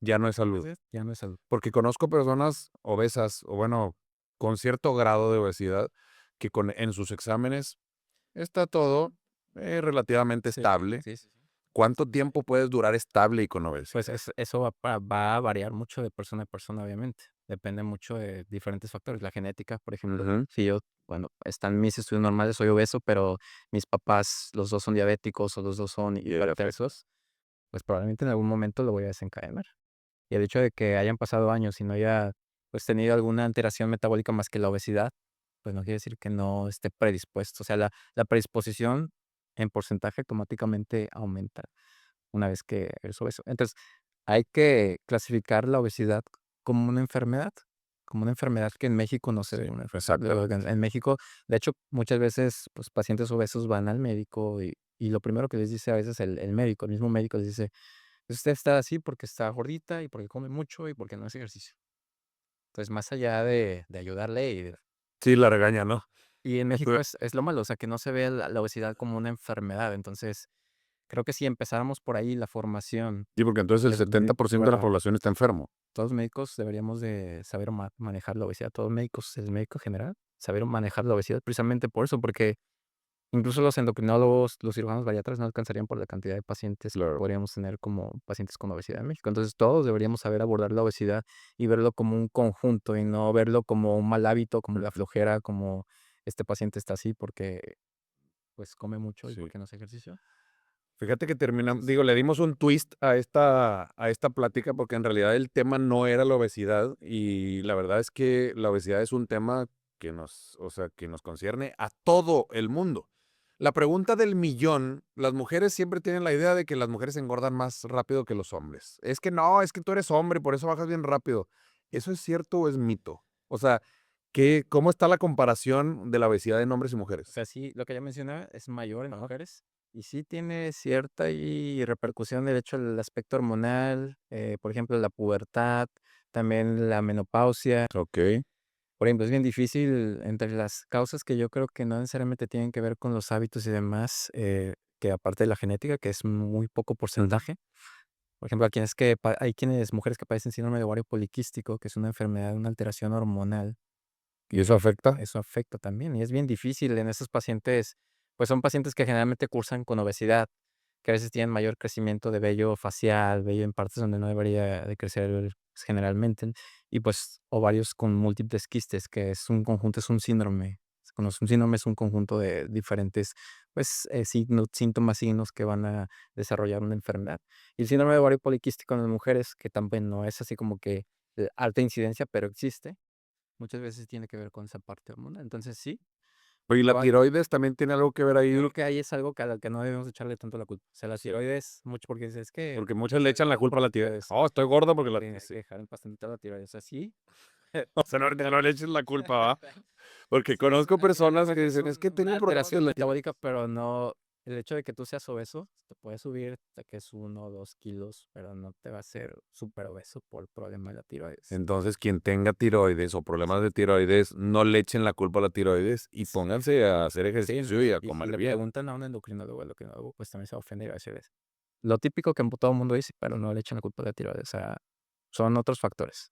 Ya no es salud. entonces ya no es salud. Porque conozco personas obesas, o bueno, con cierto grado de obesidad, que en sus exámenes está todo relativamente Sí, estable. sí, sí, sí. ¿Cuánto tiempo puedes durar estable y con Pues, obesidad? eso va a variar mucho de persona a persona, obviamente. Depende mucho de diferentes factores. La genética, por ejemplo, Ujú. si yo, bueno, están mis estudios normales, soy obeso, pero mis papás, los 2 son diabéticos o los 2 son Y le afecta. hipertensos, pues, probablemente en algún momento lo voy a desencadenar. Y el hecho de que hayan pasado años y no haya, pues, tenido alguna alteración metabólica más que la obesidad, pues, no quiere decir que no esté predispuesto. O sea, la predisposición en porcentaje automáticamente aumenta una vez que eres obeso. Entonces, hay que clasificar la obesidad como una enfermedad, que en México no se Sí, ve una enfermedad. Luego, exactamente. en México, de hecho, muchas veces, pues, pacientes obesos van al médico y lo primero que les dice a veces el médico, el mismo médico les dice: "Usted está así porque está gordita y porque come mucho y porque no hace ejercicio". Entonces, más allá de ayudarle Sí, la regaña, ¿no? y en México Pero es lo malo, o sea, que no se ve la obesidad como una enfermedad. Entonces, creo que si empezáramos por ahí la formación sí, porque entonces el de los 70% de la población está enfermo. todos los médicos deberíamos de saber manejar la obesidad, todos los médicos, el médico general, saber manejar la obesidad precisamente por eso, porque incluso los endocrinólogos, los cirujanos bariatras no alcanzarían por la cantidad de pacientes que Claro. podríamos tener como pacientes con obesidad en México. Entonces, todos deberíamos saber abordar la obesidad y verlo como un conjunto y no verlo como un mal hábito, como la Ujú. flojera, como este paciente está así porque, pues, come mucho y Sí. porque no hace ejercicio. Fíjate que terminamos, Entonces, digo, le dimos un twist a esta plática porque en realidad el tema no era la obesidad y la verdad es que la obesidad es un tema que nos, o sea, que nos concierne a todo el mundo. La pregunta del millón, las mujeres siempre tienen la idea de que las mujeres engordan más rápido que los hombres. Es que no, es que tú eres hombre, por eso bajas bien rápido. ¿Eso es cierto o es mito? O sea, ¿cómo está la comparación de la obesidad en hombres y o mujeres? sea, sí, lo que ya mencionaba es mayor en las mujeres y sí tiene cierta y repercusión, de hecho, el aspecto hormonal, por ejemplo, la pubertad, también la menopausia. Ok. Por ejemplo, es bien difícil entre las causas que yo creo que no necesariamente tienen que ver con los hábitos y demás, que aparte de la genética, que es muy poco porcentaje. Por ejemplo, hay quienes, mujeres que padecen síndrome de ovario poliquístico, que es una enfermedad, una alteración hormonal. ¿Y eso afecta? Eso afecta también, y es bien difícil en esos pacientes, pues, son pacientes que generalmente cursan con obesidad, que a veces tienen mayor crecimiento de vello facial, vello en partes donde no debería de crecer, pues, generalmente, y, pues, ovarios con múltiples quistes, que es un conjunto, es un síndrome. Se conoce un síndrome, es un conjunto de diferentes, pues, síntomas, signos que van a desarrollar una enfermedad. Y el síndrome de ovario poliquístico en las mujeres, que también no es así como que, alta incidencia, pero existe. Muchas veces tiene que ver con esa parte hormonal. Entonces sí, Oye, ¿y la proba tiroides también tiene algo que ver yo ahí? creo que ahí es algo que a la que no debemos echarle tanto la culpa. O sea, la Sí. tiroides, mucho porque dices: "Es que Porque muchas le echan la culpa a la tiroides. tiroides, Oh, estoy gorda porque la tienes sí. que dejar en pastillita la tiroides". O sea, sí, O sea, no le eches la culpa, ¿va? Porque sí, conozco personas que dicen: "Es es que tengo una problemas alteración con la tiroides". metabólica, pero no el hecho de que tú seas obeso, te puede subir hasta que es 1 o 2 kilos, pero no te va a hacer súper obeso por el problema de la tiroides. Entonces, quien tenga tiroides o problemas de tiroides, no le echen la culpa a la tiroides y Sí, pónganse a hacer sí, ejercicio y a y comer le bien. preguntan a un endocrinólogo, el endocrinólogo, pues, también se va a ofender y va a decir eso. Lo típico que todo el mundo dice, pero no le echan la culpa de la tiroides, o sea, son otros factores,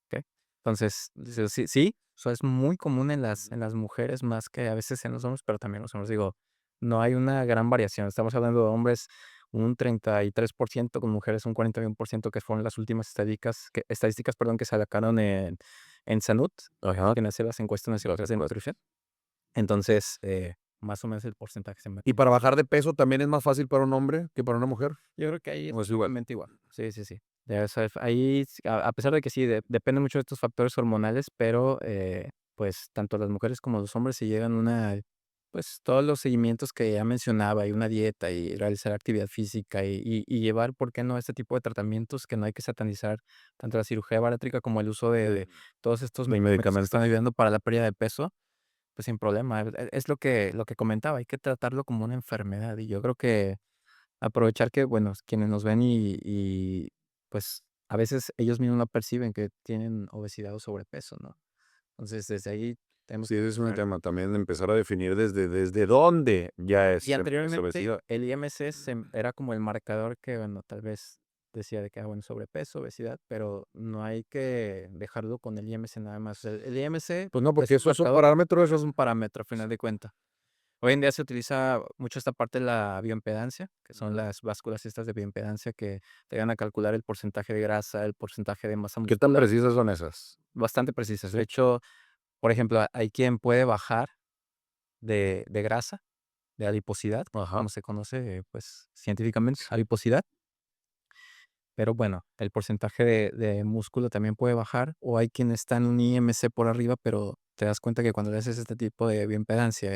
¿okey? Entonces, dice, sí sí, eso es muy común en Ujú. las mujeres más que a veces en los hombres, pero también los hombres, digo, no hay una gran variación. Estamos hablando de hombres un 33%, con mujeres un 41%, que fueron las últimas estadísticas, perdón, que se sacaron en Sanud, Ajá, que hace las encuestas lo nacionales de recuerdo. nutrición. Entonces, más o menos el porcentaje se ¿Y para bajar de peso también es más fácil para un hombre que para una mujer? Yo creo que ahí es ¿O es igual? prácticamente igual. Sí, sí, sí. Ya sabes, ahí a pesar de que sí, depende mucho de estos factores hormonales, pero, pues, tanto las mujeres como los hombres, si llegan pues, todos los seguimientos que ya mencionaba, y una dieta, y realizar actividad física, y llevar, ¿por qué no?, este tipo de tratamientos que no hay que satanizar, tanto la cirugía bariátrica como el uso de todos estos Los medicamentos que están medicamentos. ayudando para la pérdida de peso, pues, sin problema. Es lo que comentaba, hay que tratarlo como una enfermedad, y yo creo que aprovechar que, bueno, quienes nos ven pues, a veces ellos mismos no perciben que tienen obesidad o sobrepeso, ¿no? Entonces, desde ahí tenemos Sí, que ese es un empezar. tema también, empezar a definir desde dónde ya Y es anteriormente, obesidad. el IMC era como el marcador que, bueno, tal vez decía de que, bueno, sobrepeso, obesidad, pero no hay que dejarlo con el IMC nada más. O sea, el IMC Pues no, es porque un eso es un marcador, parámetro, pero eso es un parámetro, a final de cuentas. Hoy en día se utiliza mucho esta parte de la bioimpedancia, que son ujú. las básculas estas de bioimpedancia que te van a calcular el porcentaje de grasa, el porcentaje de masa ¿Qué tan muscular, precisas son esas? bastante precisas. De Sí. hecho, por ejemplo, hay quien puede bajar de grasa, de adiposidad, Ajá. como se conoce, pues, científicamente, adiposidad, pero bueno, el porcentaje de músculo también puede bajar, o hay quienes están en un IMC por arriba, pero te das cuenta que cuando le haces este tipo de bioimpedancia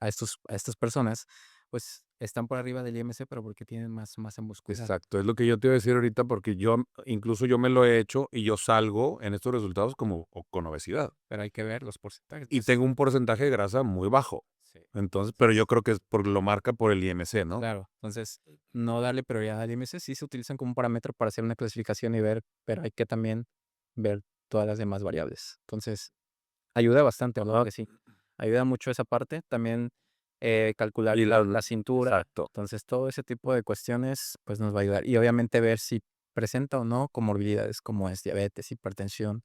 a estas personas, pues están por arriba del IMC, pero porque tienen más masa muscular. Exacto, es lo que yo te iba a decir ahorita, porque yo, incluso yo me lo he hecho y yo salgo en estos resultados como con obesidad Pero hay que ver los porcentajes. y Entonces, tengo un porcentaje de grasa muy bajo. sí. Entonces, pero yo Entonces, creo que es por lo marca por el IMC, ¿no? claro, entonces no darle prioridad al IMC, sí se utilizan como un parámetro para hacer una clasificación y ver, pero hay que también ver todas las demás variables. Entonces, ayuda bastante, ¿verdad que sí? Ayuda mucho esa parte. También, calcular Y la cintura. exacto. Entonces, todo ese tipo de cuestiones, pues, nos va a ayudar. Y obviamente ver si presenta o no comorbilidades como es diabetes, hipertensión,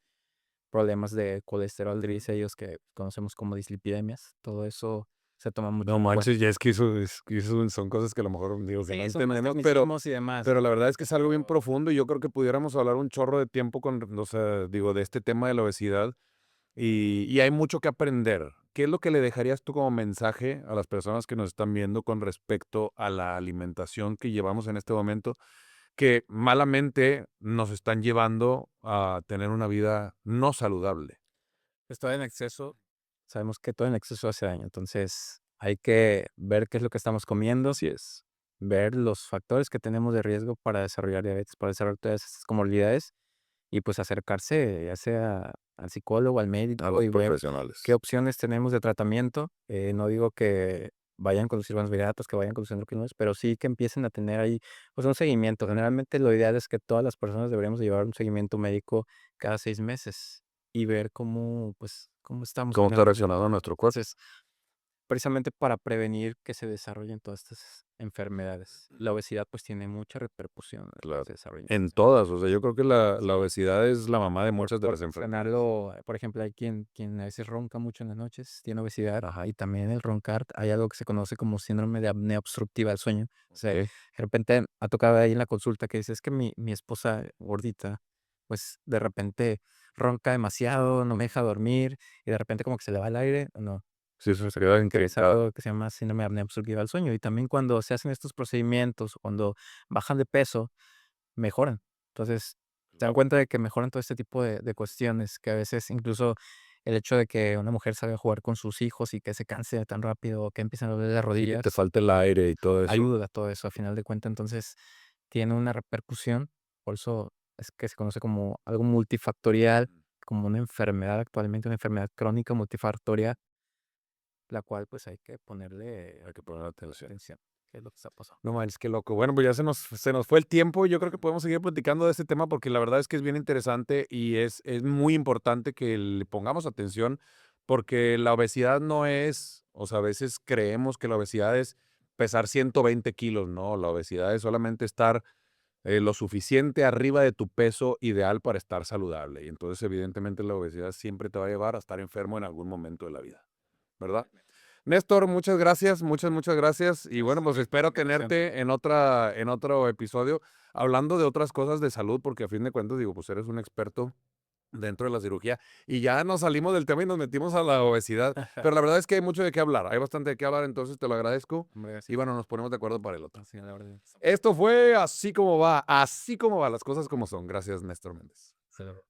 problemas de colesterol, triglicéridos que conocemos como dislipidemias. Todo eso se toma mucho No en cuenta. manches, ya es que eso son cosas que a lo mejor digo que no Sí, son más entendemos, tecnicismos y demás. pero la verdad es que es algo bien Pero profundo y yo creo que pudiéramos hablar un chorro de tiempo con, o sea, digo, de este tema de la obesidad y hay mucho que aprender. ¿qué es lo que le dejarías tú como mensaje a las personas que nos están viendo con respecto a la alimentación que llevamos en este momento, que malamente nos están llevando a tener una vida no saludable? Pues todo en exceso, sabemos que todo en exceso hace daño, entonces hay que ver qué es lo que estamos comiendo, Así es. ver los factores que tenemos de riesgo para desarrollar diabetes, para desarrollar todas esas comorbilidades y pues acercarse ya sea al psicólogo, al A médico los y ver qué profesionales. opciones tenemos de tratamiento. No digo que vayan con los carbohidratos, que vayan con los endocrinos, pero sí que empiecen a tener ahí pues un seguimiento. Generalmente lo ideal es que todas las personas deberíamos de llevar un seguimiento médico cada 6 meses y ver cómo pues cómo estamos ¿Cómo está finalmente. reaccionando nuestro cuerpo? Entonces, precisamente para prevenir que se desarrollen todas estas enfermedades. La obesidad, pues, tiene mucha repercusión en que Claro. se desarrollen En estas todas, o sea, yo creo que la sí. obesidad es la mamá de muchas de Por las enfermedades. mencionarlo, por ejemplo, hay quien a veces ronca mucho en las noches, tiene obesidad, ajá, y también el roncar, hay algo que se conoce como síndrome de apnea obstructiva del sueño. O sea, de Okey. repente ha tocado ahí en la consulta que dice: "Es que mi esposa gordita, pues, de repente ronca demasiado, no me deja dormir, y de repente como que se le va el aire", no. Sí, eso se queda Que es incrementada. algo que se llama síndrome de apnea obstructiva del sueño. Y también cuando se hacen estos procedimientos, cuando bajan de peso, mejoran. Entonces, se dan cuenta de que mejoran todo este tipo de cuestiones, que a veces incluso el hecho de que una mujer salga a jugar con sus hijos y que se canse tan rápido, que empiezan a doler las Sí, que te rodillas, falte el aire y todo eso. ayuda a todo eso, a final de cuentas. Entonces, tiene una repercusión, por eso es que se conoce como algo multifactorial, como una enfermedad actualmente, una enfermedad crónica multifactorial la cual, pues, hay que ponerle Hay que poner atención. atención, qué es lo que está pasando. No manches, qué loco. Bueno, pues ya se nos fue el tiempo. Yo creo que podemos seguir platicando de este tema porque la verdad es que es bien interesante y es muy importante que le pongamos atención porque la obesidad no es, o sea, a veces creemos que la obesidad es pesar 120 kilos, no, la obesidad es solamente estar lo suficiente arriba de tu peso ideal para estar saludable. Y entonces, evidentemente, la obesidad siempre te va a llevar a estar enfermo en algún momento de la vida, ¿verdad? Néstor, muchas gracias, muchas gracias. Y bueno, Gracias a pues ti por la espero invitación. tenerte en otro episodio hablando de otras cosas de salud, porque a fin de cuentas, digo, pues eres un experto dentro de la cirugía y ya nos salimos del tema y nos metimos a la obesidad. Pero la verdad es que hay mucho de qué hablar, hay bastante de qué hablar, entonces te lo agradezco. Hombre, Y así bueno, nos ponemos de acuerdo para el otro. así a la orden. Esto fue así como va, las cosas como son. Gracias, Néstor Méndez. Hasta luego.